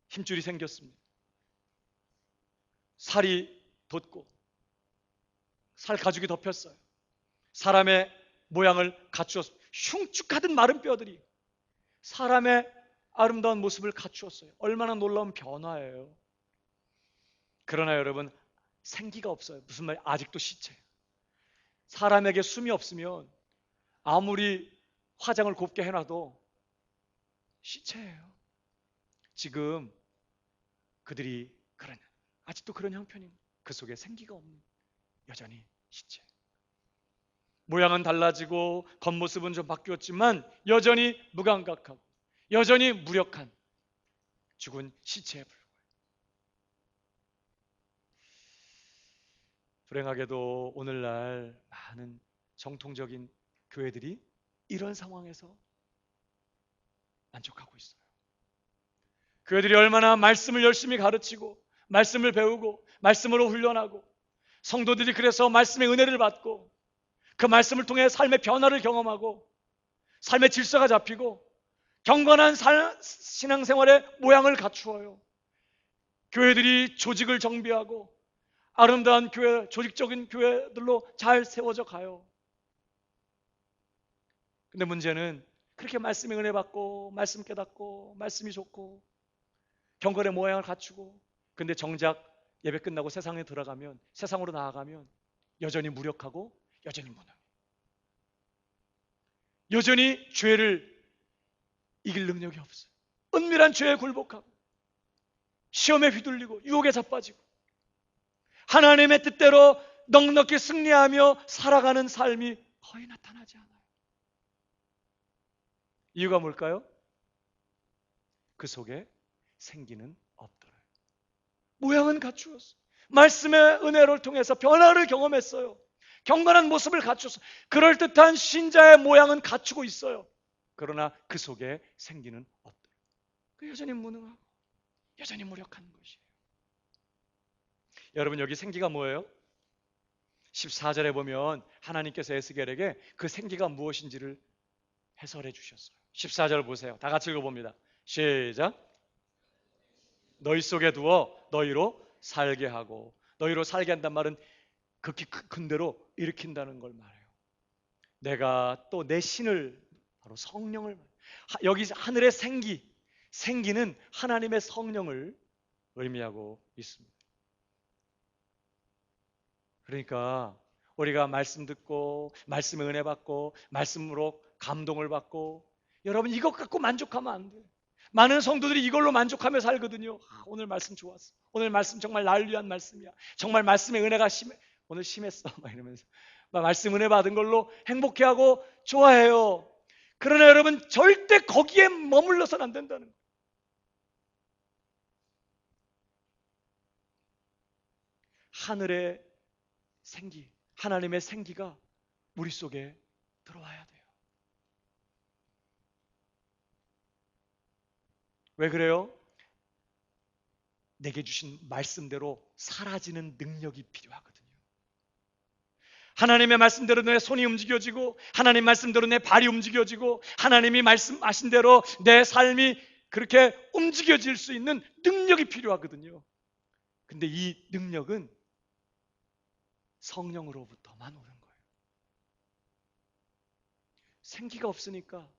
힘줄이 생겼습니다. 살이 돋고 살 가죽이 덮였어요. 사람의 모양을 갖추었습니다. 흉측하던 마른 뼈들이 사람의 아름다운 모습을 갖추었어요. 얼마나 놀라운 변화예요. 그러나 여러분, 생기가 없어요. 무슨 말이에요? 아직도 시체예요. 사람에게 숨이 없으면 아무리 화장을 곱게 해놔도 시체예요. 지금 그들이 아직도 그런 형편입니다. 그 속에 생기가 없는 여전히 시체. 모양은 달라지고 겉모습은 좀 바뀌었지만 여전히 무감각하고 여전히 무력한 죽은 시체에 불과해요. 불행하게도 오늘날 많은 정통적인 교회들이 이런 상황에서 만족하고 있어요. 교회들이 얼마나 말씀을 열심히 가르치고 말씀을 배우고 말씀으로 훈련하고 성도들이 그래서 말씀의 은혜를 받고 그 말씀을 통해 삶의 변화를 경험하고 삶의 질서가 잡히고 경건한 신앙생활의 모양을 갖추어요. 교회들이 조직을 정비하고 아름다운 교회, 조직적인 교회들로 잘 세워져 가요. 근데 문제는 그렇게 말씀의 은혜 받고 말씀 깨닫고 말씀이 좋고 경건의 모양을 갖추고 근데 정작 예배 끝나고 세상에 들어가면 세상으로 나아가면 여전히 무력하고 여전히 무능해. 여전히 죄를 이길 능력이 없어요. 은밀한 죄에 굴복하고 시험에 휘둘리고 유혹에 자빠지고 하나님의 뜻대로 넉넉히 승리하며 살아가는 삶이 거의 나타나지 않아요. 이유가 뭘까요? 그 속에 생기는 없더라요. 모양은 갖추었어. 말씀의 은혜를 통해서 변화를 경험했어요. 경건한 모습을 갖추었어. 그럴듯한 신자의 모양은 갖추고 있어요. 그러나 그 속에 생기는 없더라요. 여전히 무능하고 여전히 무력한 것이에요. 여러분, 여기 생기가 뭐예요? 14절에 보면 하나님께서 에스겔에게 그 생기가 무엇인지를 해설해 주셨어요. 14절 보세요. 다 같이 읽어봅니다. 시작. 너희 속에 두어 너희로 살게 하고, 너희로 살게 한단 말은 극히 큰 대로 일으킨다는 걸 말해요. 내가 또 내 신을, 바로 성령을, 여기 하늘의 생기는 하나님의 성령을 의미하고 있습니다. 그러니까 우리가 말씀 듣고 말씀의 은혜 받고 말씀으로 감동을 받고, 여러분 이것 갖고 만족하면 안 돼요. 많은 성도들이 이걸로 만족하며 살거든요. 오늘 말씀 좋았어. 오늘 말씀 정말 나를 위한 말씀이야. 정말 말씀의 은혜가 오늘 심했어. 막 이러면서 말씀 은혜 받은 걸로 행복해하고 좋아해요. 그러나 여러분, 절대 거기에 머물러서는 안 된다는 거예요. 하늘의 생기, 하나님의 생기가 우리 속에 들어와야 돼요. 왜 그래요? 내게 주신 말씀대로 사라지는 능력이 필요하거든요. 하나님의 말씀대로 내 손이 움직여지고 하나님 말씀대로 내 발이 움직여지고 하나님이 말씀하신 대로 내 삶이 그렇게 움직여질 수 있는 능력이 필요하거든요. 근데 이 능력은 성령으로부터만 오는 거예요. 생기가 없으니까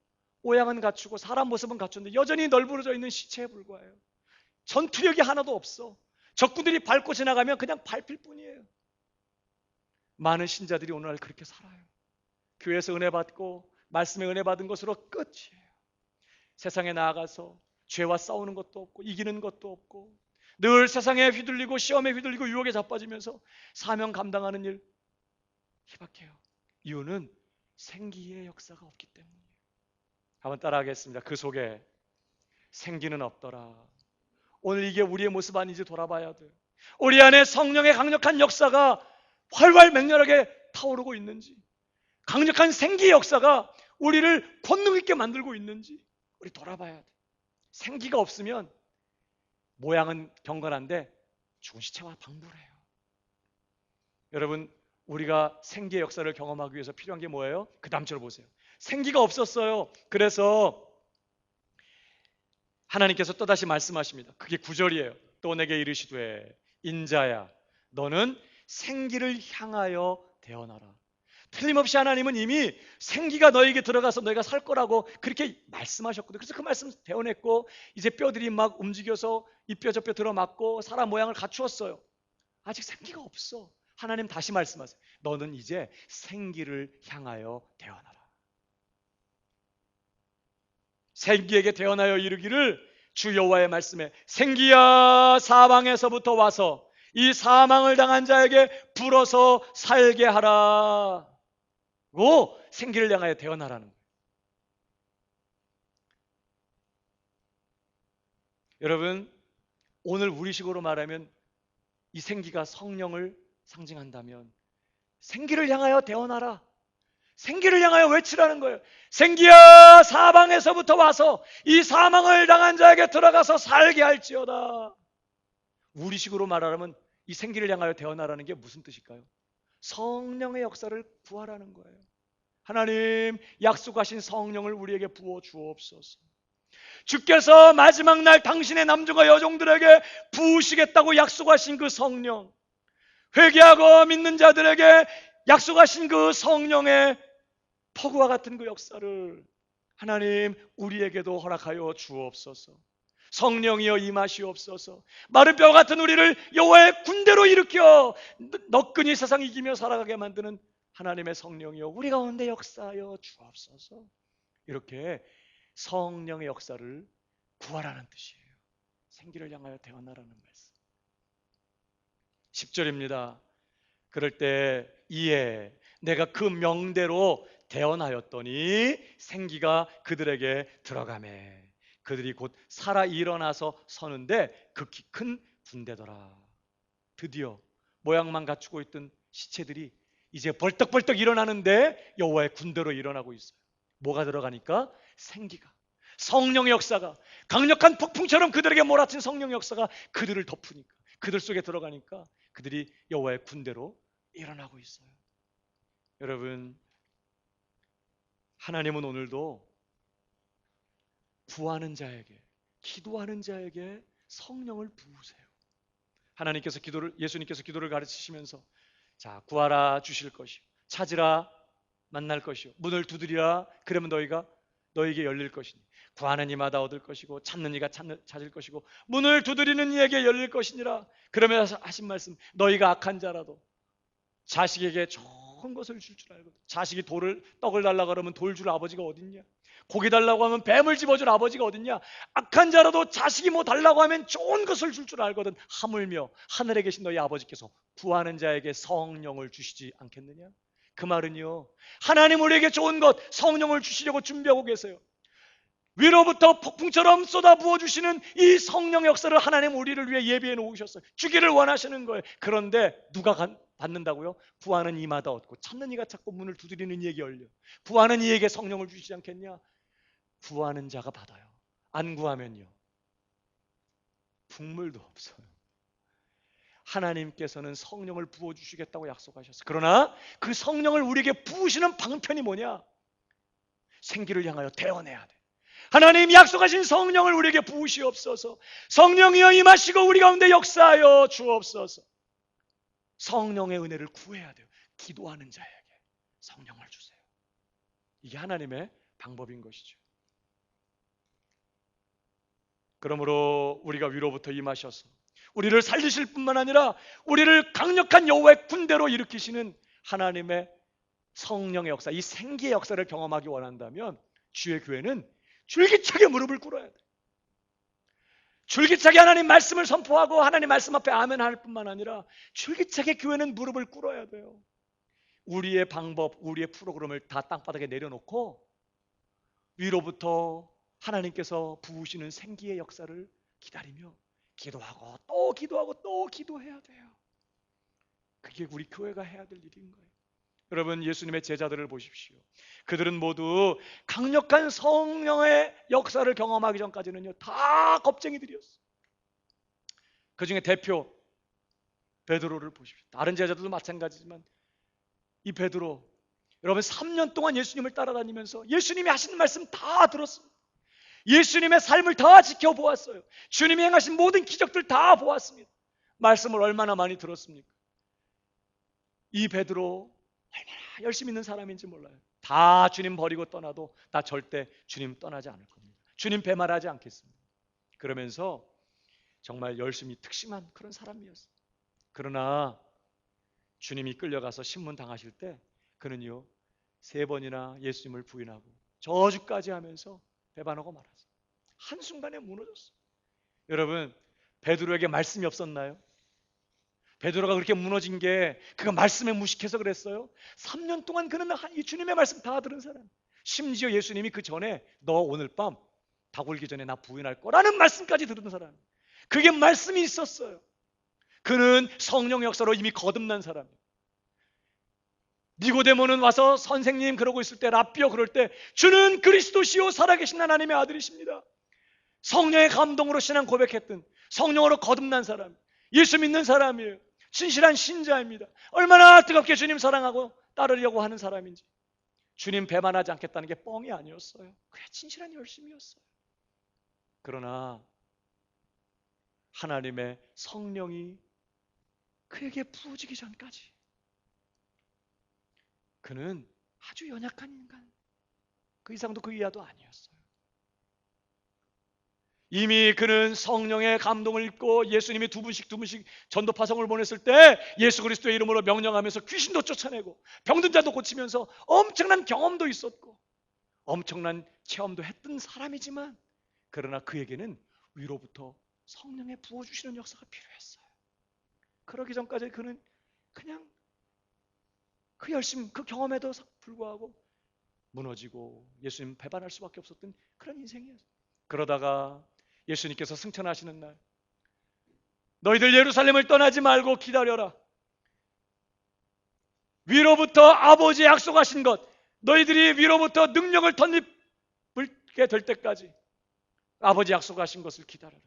모양은 갖추고 사람 모습은 갖췄는데 여전히 널브러져 있는 시체에 불과해요. 전투력이 하나도 없어. 적군들이 밟고 지나가면 그냥 밟힐 뿐이에요. 많은 신자들이 오늘날 그렇게 살아요. 교회에서 은혜 받고 말씀에 은혜 받은 것으로 끝이에요. 세상에 나아가서 죄와 싸우는 것도 없고 이기는 것도 없고 늘 세상에 휘둘리고 시험에 휘둘리고 유혹에 자빠지면서 사명 감당하는 일 희박해요. 이유는 생기의 역사가 없기 때문이에요. 한번 따라하겠습니다. 그 속에 생기는 없더라. 오늘 이게 우리의 모습 아닌지 돌아봐야 돼요. 우리 안에 성령의 강력한 역사가 활활 맹렬하게 타오르고 있는지, 강력한 생기의 역사가 우리를 권능 있게 만들고 있는지 우리 돌아봐야 돼요. 생기가 없으면 모양은 경건한데 죽은 시체와 방불해요. 여러분, 우리가 생기의 역사를 경험하기 위해서 필요한 게 뭐예요? 그 다음 절 보세요. 생기가 없었어요. 그래서 하나님께서 또다시 말씀하십니다. 그게 9절이에요. 또 내게 이르시되 인자야 너는 생기를 향하여 대언하라. 틀림없이 하나님은 이미 생기가 너에게 들어가서 너희가 살 거라고 그렇게 말씀하셨거든요. 그래서 그 말씀 대언했고 이제 뼈들이 막 움직여서 이 뼈 저 뼈 들어맞고 사람 모양을 갖추었어요. 아직 생기가 없어. 하나님 다시 말씀하세요. 너는 이제 생기를 향하여 대언하라. 생기에게 대언하여 이르기를 주 여호와의 말씀에 생기야 사방에서부터 와서 이 사망을 당한 자에게 불어서 살게 하라. 고 생기를 향하여 대언하라는 거예요. 여러분, 오늘 우리식으로 말하면 이 생기가 성령을 상징한다면 생기를 향하여 대언하라. 생기를 향하여 외치라는 거예요. 생기야 사방에서부터 와서 이 사망을 당한 자에게 들어가서 살게 할지어다. 우리식으로 말하면 이 생기를 향하여 대언하라는 게 무슨 뜻일까요? 성령의 역사를 구하라는 거예요. 하나님 약속하신 성령을 우리에게 부어 주옵소서. 주께서 마지막 날 당신의 남종과 여종들에게 부으시겠다고 약속하신 그 성령, 회개하고 믿는 자들에게 약속하신 그 성령의 폭우와 같은 그 역사를 하나님 우리에게도 허락하여 주옵소서. 성령이여 임하시옵소서. 마른 뼈 같은 우리를 여호와의 군대로 일으켜 너끈히 세상 이기며 살아가게 만드는 하나님의 성령이여 우리 가운데 역사하여 주옵소서. 이렇게 성령의 역사를 구하라는 뜻이에요. 생기를 향하여 대언하라는 말씀. 10절입니다. 그럴 때 이에 내가 그 명대로 대언하였더니 생기가 그들에게 들어가매 그들이 곧 살아 일어나서 서는데 극히 큰 군대더라. 드디어 모양만 갖추고 있던 시체들이 이제 벌떡벌떡 일어나는데 여호와의 군대로 일어나고 있어요. 뭐가 들어가니까? 생기가, 성령의 역사가, 강력한 폭풍처럼 그들에게 몰아친 성령의 역사가 그들을 덮으니까, 그들 속에 들어가니까 그들이 여호와의 군대로 일어나고 있어요. 여러분, 하나님은 오늘도 구하는 자에게, 기도하는 자에게 성령을 부으세요. 하나님께서 예수님께서 기도를 가르치시면서 자, 구하라 주실 것이요, 찾으라 만날 것이요, 문을 두드리라 그러면 너에게 열릴 것이니, 구하는 이마다 얻을 것이고 찾는 이가 찾을 것이고 문을 두드리는 이에게 열릴 것이니라. 그러면서 하신 말씀, 너희가 악한 자라도 자식에게 좋은 것을 줄 줄 알거든. 자식이 떡을 달라고 그러면 돌 줄 아버지가 어딨냐? 고기 달라고 하면 뱀을 집어줄 아버지가 어딨냐? 악한 자라도 자식이 뭐 달라고 하면 좋은 것을 줄 줄 알거든. 하물며 하늘에 계신 너희 아버지께서 구하는 자에게 성령을 주시지 않겠느냐? 그 말은요, 하나님 우리에게 좋은 것, 성령을 주시려고 준비하고 계세요. 위로부터 폭풍처럼 쏟아 부어주시는 이 성령의 역사를 하나님 우리를 위해 예비해 놓으셨어요. 주기를 원하시는 거예요. 그런데 누가 받는다고요? 구하는 이마다 얻고 찾는 이가 찾고 문을 두드리는 이에게 열려. 구하는 이에게 성령을 주시지 않겠냐? 구하는 자가 받아요. 안 구하면요, 풍물도 없어요. 하나님께서는 성령을 부어주시겠다고 약속하셨어요. 그러나 그 성령을 우리에게 부으시는 방편이 뭐냐? 생기를 향하여 대언해야 돼. 하나님 약속하신 성령을 우리에게 부으시옵소서. 성령이여 임하시고 우리 가운데 역사하여 주옵소서. 성령의 은혜를 구해야 돼요. 기도하는 자에게 성령을 주세요. 이게 하나님의 방법인 것이죠. 그러므로 우리가 위로부터 임하셔서 우리를 살리실 뿐만 아니라 우리를 강력한 여호와의 군대로 일으키시는 하나님의 성령의 역사, 이 생기의 역사를 경험하기 원한다면 주의 교회는 줄기차게 무릎을 꿇어야 돼. 줄기차게 하나님 말씀을 선포하고 하나님 말씀 앞에 아멘 할 뿐만 아니라 줄기차게 교회는 무릎을 꿇어야 돼요. 우리의 방법, 우리의 프로그램을 다 땅바닥에 내려놓고 위로부터 하나님께서 부으시는 생기의 역사를 기다리며 기도하고 또 기도하고 또 기도해야 돼요. 그게 우리 교회가 해야 될 일인 거예요. 여러분, 예수님의 제자들을 보십시오. 그들은 모두 강력한 성령의 역사를 경험하기 전까지는요, 다 겁쟁이들이었어요. 그 중에 대표 베드로를 보십시오. 다른 제자들도 마찬가지지만 이 베드로, 여러분 3년 동안 예수님을 따라다니면서 예수님이 하시는 말씀 다 들었습니다. 예수님의 삶을 다 지켜보았어요. 주님이 행하신 모든 기적들 다 보았습니다. 말씀을 얼마나 많이 들었습니까? 이 베드로 얼마나 열심히 있는 사람인지 몰라요. 다 주님 버리고 떠나도 나 절대 주님 떠나지 않을 겁니다. 주님 배말하지 않겠습니다. 그러면서 정말 열심히 특심한 그런 사람이었어요. 그러나 주님이 끌려가서 신문 당하실 때 그는요 3번이나 예수님을 부인하고 저주까지 하면서 배반하고 말았어요. 한순간에 무너졌어요. 여러분, 베드로에게 말씀이 없었나요? 베드로가 그렇게 무너진 게 그가 말씀에 무식해서 그랬어요? 3년 동안 그는 이 주님의 말씀 다 들은 사람. 심지어 예수님이 그 전에 너 오늘 밤 닭 울기 전에 나 부인할 거라는 말씀까지 들은 사람. 그게 말씀이 있었어요. 그는 성령 역사로 이미 거듭난 사람이에요. 니고데모는 와서 선생님 그러고 있을 때, 랍비여 그럴 때 주는 그리스도시요 살아계신 하나님의 아들이십니다. 성령의 감동으로 신앙 고백했던, 성령으로 거듭난 사람, 예수 믿는 사람이에요. 진실한 신자입니다. 얼마나 뜨겁게 주님 사랑하고 따르려고 하는 사람인지. 주님 배반하지 않겠다는 게 뻥이 아니었어요. 그게 진실한 열심이었어요. 그러나 하나님의 성령이 그에게 부어지기 전까지 그는 아주 연약한 인간, 그 이상도 그 이하도 아니었어요. 이미 그는 성령의 감동을 입고 예수님이 두 분씩 전도 파송을 보냈을 때 예수 그리스도의 이름으로 명령하면서 귀신도 쫓아내고 병든 자도 고치면서 엄청난 경험도 있었고 엄청난 체험도 했던 사람이지만, 그러나 그에게는 위로부터 성령의 부어주시는 역사가 필요했어요. 그러기 전까지 그는 그냥 그 열심, 그 경험에도 불구하고 무너지고 예수님 배반할 수밖에 없었던 그런 인생이었어요. 그러다가 예수님께서 승천하시는 날, 너희들 예루살렘을 떠나지 말고 기다려라. 위로부터 아버지의 약속하신 것, 너희들이 위로부터 능력을 덧입게 될 때까지 아버지 약속하신 것을 기다려라.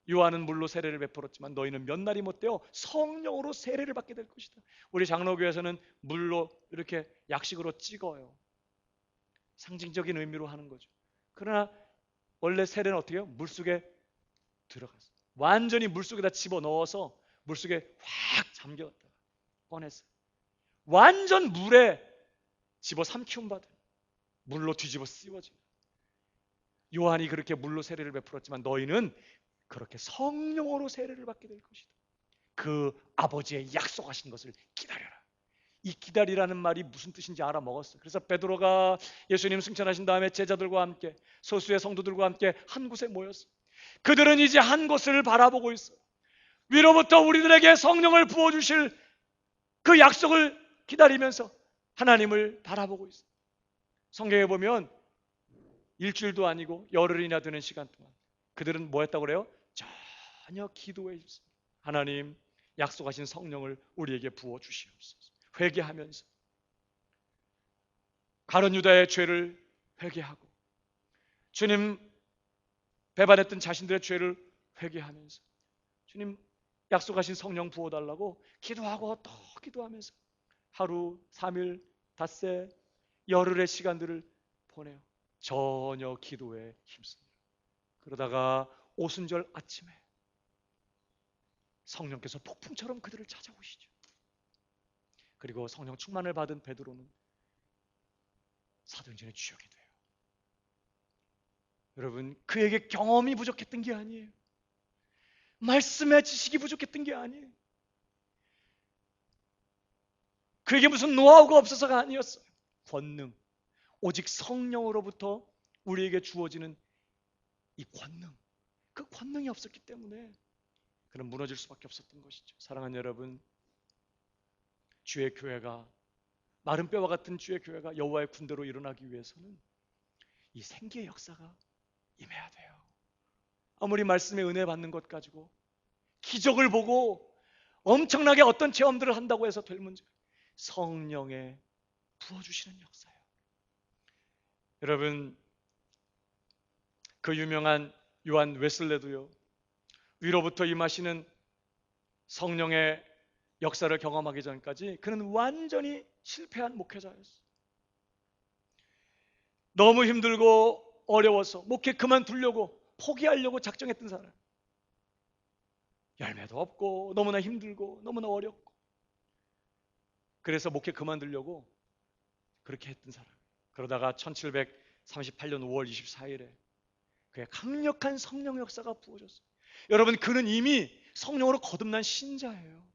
요한은 물로 세례를 베풀었지만 너희는 몇 날이 못되어 성령으로 세례를 받게 될 것이다. 우리 장로교에서는 물로 이렇게 약식으로 찍어요. 상징적인 의미로 하는 거죠. 그러나 원래 세례는 어떻게 해요? 물속에 들어갔어요. 완전히 물속에다 집어넣어서 물속에 확 잠겼다가 꺼냈어요. 완전 물에 집어 삼키움 받은, 물로 뒤집어 씌워진. 요한이 그렇게 물로 세례를 베풀었지만 너희는 그렇게 성령으로 세례를 받게 될 것이다. 그 아버지의 약속하신 것을 기다려라. 이 기다리라는 말이 무슨 뜻인지 알아먹었어요. 그래서 베드로가 예수님 승천하신 다음에 제자들과 함께, 소수의 성도들과 함께 한 곳에 모였어요. 그들은 이제 한 곳을 바라보고 있어요. 위로부터 우리들에게 성령을 부어주실 그 약속을 기다리면서 하나님을 바라보고 있어요. 성경에 보면 일주일도 아니고 열흘이나 되는 시간 동안 그들은 뭐 했다고 그래요? 전혀 기도해 있습니다. 하나님, 약속하신 성령을 우리에게 부어 주시옵소서. 회개하면서 가룟 유다의 죄를 회개하고 주님 배반했던 자신들의 죄를 회개하면서 주님 약속하신 성령 부어달라고 기도하고 또 기도하면서 하루, 3일, 닷새, 열흘의 시간들을 보내요. 전혀 기도에 힘씁니다. 그러다가 오순절 아침에 성령께서 폭풍처럼 그들을 찾아오시죠. 그리고 성령 충만을 받은 베드로는 사도행전의 주역이 돼요. 여러분, 그에게 경험이 부족했던 게 아니에요. 말씀의 지식이 부족했던 게 아니에요. 그에게 무슨 노하우가 없어서가 아니었어요. 권능, 오직 성령으로부터 우리에게 주어지는 이 권능, 그 권능이 없었기 때문에 그는 무너질 수밖에 없었던 것이죠. 사랑하는 여러분, 주의 교회가, 마른 뼈와 같은 주의 교회가 여호와의 군대로 일어나기 위해서는 이 생기의 역사가 임해야 돼요. 아무리 말씀의 은혜 받는 것 가지고 기적을 보고 엄청나게 어떤 체험들을 한다고 해서 될 문제, 성령의 부어주시는 역사예요. 여러분, 그 유명한 요한 웨슬레도요, 위로부터 임하시는 성령의 역사를 경험하기 전까지 그는 완전히 실패한 목회자였어요. 너무 힘들고 어려워서 목회 그만두려고 포기하려고 작정했던 사람. 열매도 없고 너무나 힘들고 너무나 어렵고 그래서 목회 그만두려고 그렇게 했던 사람. 그러다가 1738년 5월 24일에 그의 강력한 성령 역사가 부어졌어요. 여러분, 그는 이미 성령으로 거듭난 신자예요.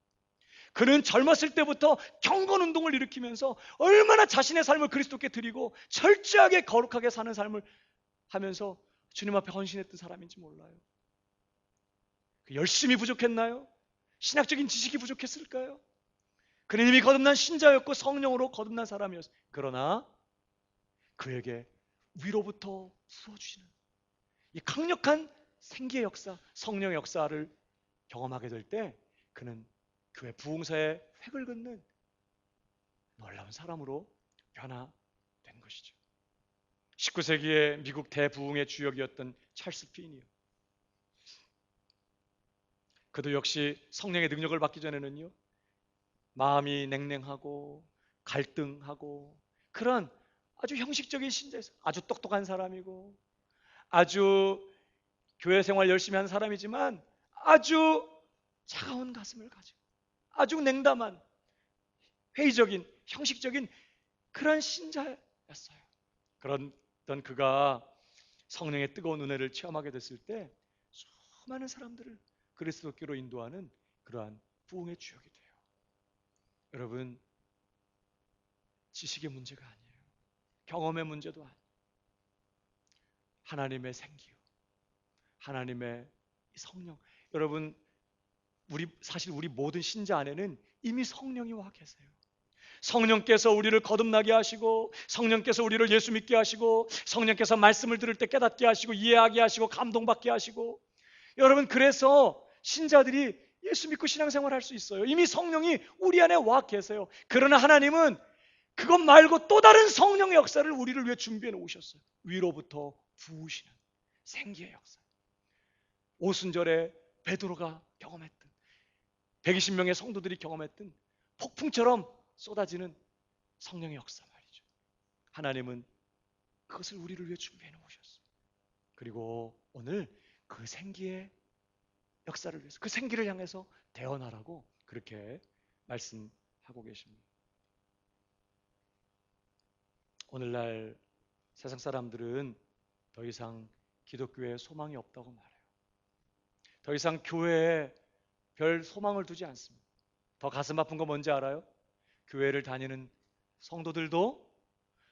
그는 젊었을 때부터 경건운동을 일으키면서 얼마나 자신의 삶을 그리스도께 드리고 철저하게 거룩하게 사는 삶을 하면서 주님 앞에 헌신했던 사람인지 몰라요. 열심히 부족했나요? 신학적인 지식이 부족했을까요? 그는 이미 거듭난 신자였고 성령으로 거듭난 사람이었어요. 그러나 그에게 위로부터 부어주시는 이 강력한 생기의 역사, 성령의 역사를 경험하게 될 때 그는 교회 부흥사의 획을 긋는 놀라운 사람으로 변화된 것이죠. 19세기의 미국 대부흥의 주역이었던 찰스 핀이요. 그도 역시 성령의 능력을 받기 전에는요, 마음이 냉랭하고 갈등하고 그런 아주 형식적인 신자였어요. 아주 똑똑한 사람이고 아주 교회 생활 열심히 한 사람이지만 아주 차가운 가슴을 가지고 아주 냉담한 회의적인 형식적인 그런 신자였어요. 그런 그가 성령의 뜨거운 은혜를 체험하게 됐을 때 수많은 사람들을 그리스도께로 인도하는 그러한 부흥의 주역이 돼요. 여러분, 지식의 문제가 아니에요. 경험의 문제도 아니에요. 하나님의 생기요, 하나님의 성령. 여러분, 사실 우리 모든 신자 안에는 이미 성령이 와 계세요. 성령께서 우리를 거듭나게 하시고 성령께서 우리를 예수 믿게 하시고 성령께서 말씀을 들을 때 깨닫게 하시고 이해하게 하시고 감동받게 하시고, 여러분, 그래서 신자들이 예수 믿고 신앙생활 할 수 있어요. 이미 성령이 우리 안에 와 계세요. 그러나 하나님은 그것 말고 또 다른 성령의 역사를 우리를 위해 준비해 놓으셨어요. 위로부터 부으시는 생기의 역사. 오순절에 베드로가 경험했던, 120명의 성도들이 경험했던 폭풍처럼 쏟아지는 성령의 역사 말이죠. 하나님은 그것을 우리를 위해 준비해 놓으셨어요. 그리고 오늘 그 생기의 역사를 위해서, 그 생기를 향해서 대언하라고 그렇게 말씀하고 계십니다. 오늘날 세상 사람들은 더 이상 기독교에 소망이 없다고 말해요. 더 이상 교회에 별 소망을 두지 않습니다. 더 가슴 아픈 거 뭔지 알아요? 교회를 다니는 성도들도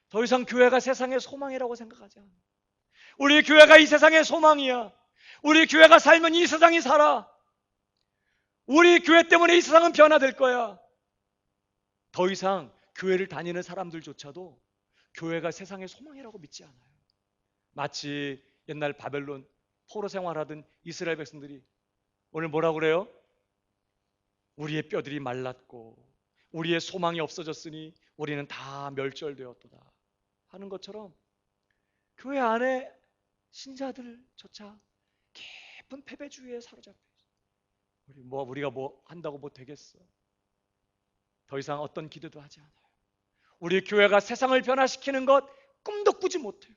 더 이상 교회가 세상의 소망이라고 생각하지 않아요. 우리 교회가 이 세상의 소망이야. 우리 교회가 살면 이 세상이 살아. 우리 교회 때문에 이 세상은 변화될 거야. 더 이상 교회를 다니는 사람들조차도 교회가 세상의 소망이라고 믿지 않아요. 마치 옛날 바벨론 포로 생활하던 이스라엘 백성들이 오늘 뭐라고 그래요? 우리의 뼈들이 말랐고 우리의 소망이 없어졌으니 우리는 다 멸절되었도다 하는 것처럼 교회 안에 신자들조차 깊은 패배주의에 사로잡혀 있어요. 우리가 뭐 한다고 뭐 되겠어? 더 이상 어떤 기대도 하지 않아요. 우리 교회가 세상을 변화시키는 것 꿈도 꾸지 못해요.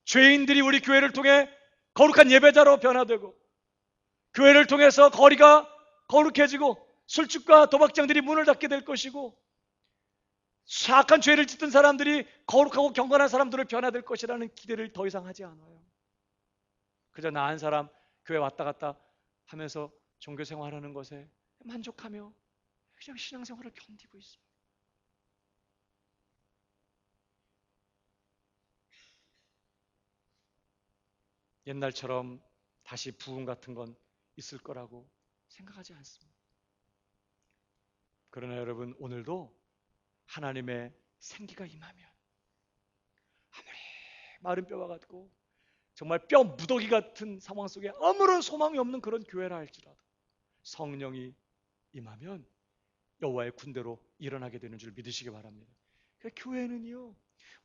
죄인들이 우리 교회를 통해 거룩한 예배자로 변화되고 교회를 통해서 거리가 거룩해지고 술집과 도박장들이 문을 닫게 될 것이고 사악한 죄를 짓던 사람들이 거룩하고 경건한 사람들을 변화될 것이라는 기대를 더 이상 하지 않아요. 그저 나은 사람 교회 왔다 갔다 하면서 종교 생활하는 것에 만족하며 그냥 신앙생활을 견디고 있습니다. 옛날처럼 다시 부흥 같은 건 있을 거라고 생각하지 않습니다. 그러나 여러분, 오늘도 하나님의 생기가 임하면 아무리 마른 뼈와 같고 정말 뼈 무더기 같은 상황 속에 아무런 소망이 없는 그런 교회라 할지라도 성령이 임하면 여호와의 군대로 일어나게 되는 줄 믿으시기 바랍니다. 교회는요,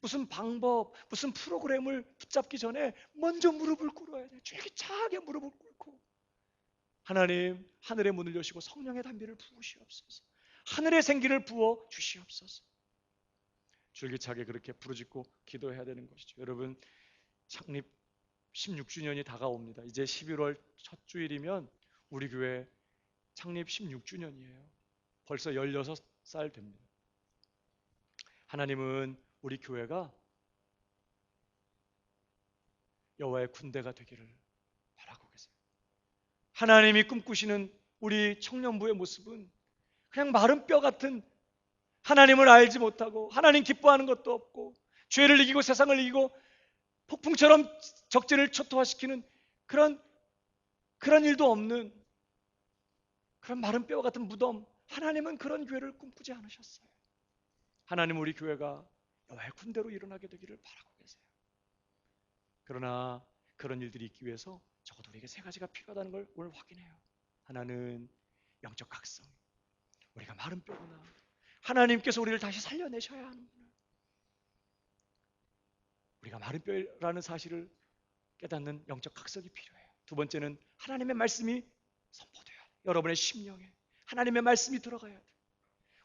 무슨 방법, 무슨 프로그램을 붙잡기 전에 먼저 무릎을 꿇어야 돼요. 줄기차게 무릎을 꿇고 하나님, 하늘의 문을 여시고 성령의 단비를 부으시옵소서. 하늘의 생기를 부어 주시옵소서. 줄기차게 그렇게 부르짖고 기도해야 되는 것이죠. 여러분, 창립 16주년이 다가옵니다. 이제 11월 첫 주일이면 우리 교회 창립 16주년이에요. 벌써 16살 됩니다. 하나님은 우리 교회가 여호와의 군대가 되기를 바라고 계세요. 하나님이 꿈꾸시는 우리 청년부의 모습은 그냥 마른 뼈 같은, 하나님을 알지 못하고 하나님 기뻐하는 것도 없고 죄를 이기고 세상을 이기고 폭풍처럼 적진을 초토화시키는 그런 일도 없는 그런 마른 뼈 같은 무덤. 하나님은 그런 교회를 꿈꾸지 않으셨어요. 하나님, 우리 교회가 여호와의 군대로 일어나게 되기를 바라고 계세요. 그러나 그런 일들이 있기 위해서 적어도 우리에게 세 가지가 필요하다는 걸 오늘 확인해요. 하나는 영적 각성. 우리가 마른 뼈구나. 하나님께서 우리를 다시 살려내셔야 하는구나. 우리가 마른 뼈라는 사실을 깨닫는 영적 각성이 필요해요. 두 번째는 하나님의 말씀이 선포돼야 돼요. 여러분의 심령에 하나님의 말씀이 들어가야 돼요.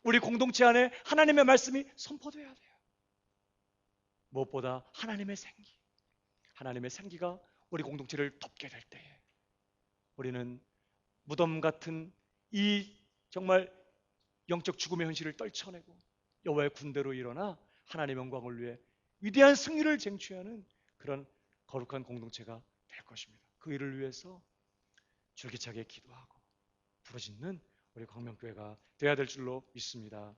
우리 공동체 안에 하나님의 말씀이 선포돼야 돼요. 무엇보다 하나님의 생기, 하나님의 생기가 우리 공동체를 덮게 될 때에 우리는 무덤 같은 이 정말 영적 죽음의 현실을 떨쳐내고 여호와의 군대로 일어나 하나님의 영광을 위해 위대한 승리를 쟁취하는 그런 거룩한 공동체가 될 것입니다. 그 일을 위해서 줄기차게 기도하고 부르짖는 우리 광명교회가 되어야 될 줄로 믿습니다.